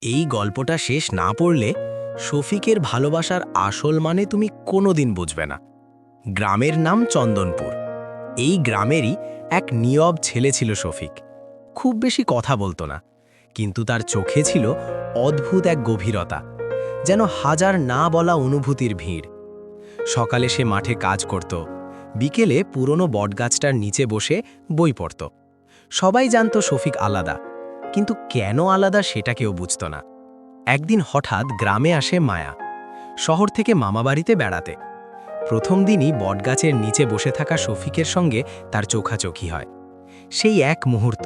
এই গল্পটা শেষ না পড়লে শফিকের ভালোবাসার আসল মানে তুমি কোনোদিন বুঝবে না। গ্রামের নাম চন্দনপুর। এই গ্রামেরই এক নীরব ছেলে ছিল শফিক। খুব বেশি কথা বলতো না, কিন্তু তার চোখে ছিল অদ্ভুত এক গভীরতা, যেন হাজার না বলা অনুভূতির ভিড়। সকালে সে মাঠে কাজ করত, বিকেলে পুরনো বটগাছটার নিচে বসে বই পড়ত। সবাই জানতো শফিক আলাদা, কিন্তু কেন আলাদা সেটা কেউ বুঝত না। একদিন হঠাৎ গ্রামে আসে মায়া, শহর থেকে মামাবাড়িতে বেড়াতে। প্রথম দিনই বটগাছের নিচে বসে থাকা শফিকের সঙ্গে তার চোখাচোখি হয়। সেই এক মুহূর্ত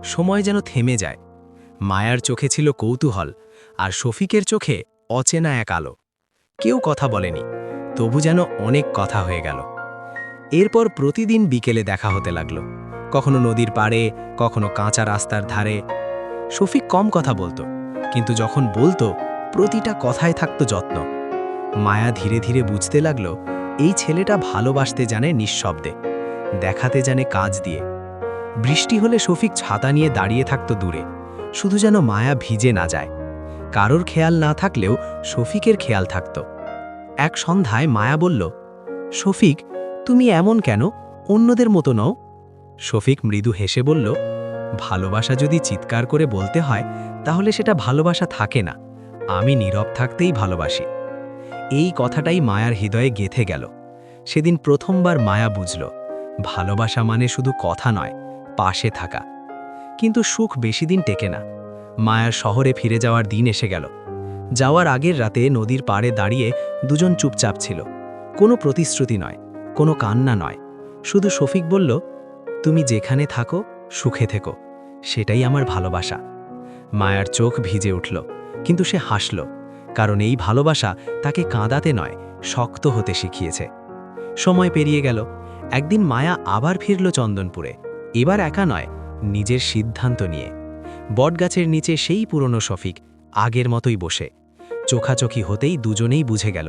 সময় যেন থেমে যায়। মায়ার চোখে ছিল কৌতূহল, আর শফিকের চোখে অচেনা এক আলো। কেউ কথা বলেনি, তবু যেন অনেক কথা হয়ে গেল। এরপর প্রতিদিন বিকেলে দেখা হতে লাগলো, কখনো নদীর পাড়ে, কখনো কাঁচা রাস্তার ধারে। শফিক কম কথা বলতো, কিন্তু যখন বলতো প্রতিটা কথায় থাকতো যত্ন। মায়া ধীরে ধীরে বুঝতে লাগলো, এই ছেলেটা ভালোবাসতে জানে নিঃশব্দে, দেখাতে জানে কাজ দিয়ে। বৃষ্টি হলে শফিক ছাতা নিয়ে দাঁড়িয়ে থাকতো দূরে, শুধু যেন মায়া ভিজে না যায়। কারোর খেয়াল না থাকলেও শফিকের খেয়াল থাকতো। এক সন্ধ্যায় মায়া বলল, শফিক, তুমি এমন কেন, অন্যদের মতো নও? শফিক মৃদু হেসে বলল, ভালোবাসা যদি চিৎকার করে বলতে হয়, তাহলে সেটা ভালোবাসা থাকে না। আমি নীরব থাকতেই ভালোবাসি। এই কথাটাই মায়ার হৃদয়ে গেঁথে গেল। সেদিন প্রথমবার মায়া বুঝল, ভালোবাসা মানে শুধু কথা নয়, পাশে থাকা। কিন্তু সুখ বেশি দিন টেকে না। মায়ার শহরে ফিরে যাওয়ার দিন এসে গেল। যাওয়ার আগের রাতে নদীর পাড়ে দাঁড়িয়ে দুজন চুপচাপ ছিল। কোনো প্রতিশ্রুতি নয়, কোনো কান্না নয়, শুধু শফিক বলল, তুমি যেখানে থাকো সুখে থেকো, সেটাই আমার ভালোবাসা। মায়ার চোখ ভিজে উঠল, কিন্তু সে হাসল, কারণ এই ভালোবাসা তাকে কাঁদাতে নয়, শক্ত হতে শিখিয়েছে। সময় পেরিয়ে গেল। একদিন মায়া আবার ফিরল চন্দনপুরে, এবার একা নয়, নিজের সিদ্ধান্ত নিয়ে। বটগাছের নিচে সেই পুরনো শফিক আগের মতোই বসে। চোখাচোখি হতেই দুজনেই বুঝে গেল,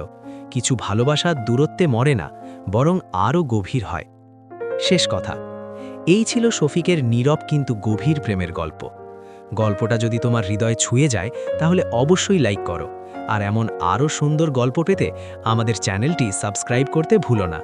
কিছু ভালোবাসা দূরত্বে মরে না, বরং আরও গভীর হয়। শেষ কথা, এই ছিল শফিকের নীরব কিন্তু গভীর প্রেমের গল্প। গল্পটা যদি তোমার হৃদয় ছুঁয়ে যায়, তাহলে অবশ্যই লাইক করো। আর এমন আরও সুন্দর গল্প পেতে আমাদের চ্যানেলটি সাবস্ক্রাইব করতে ভুলো না।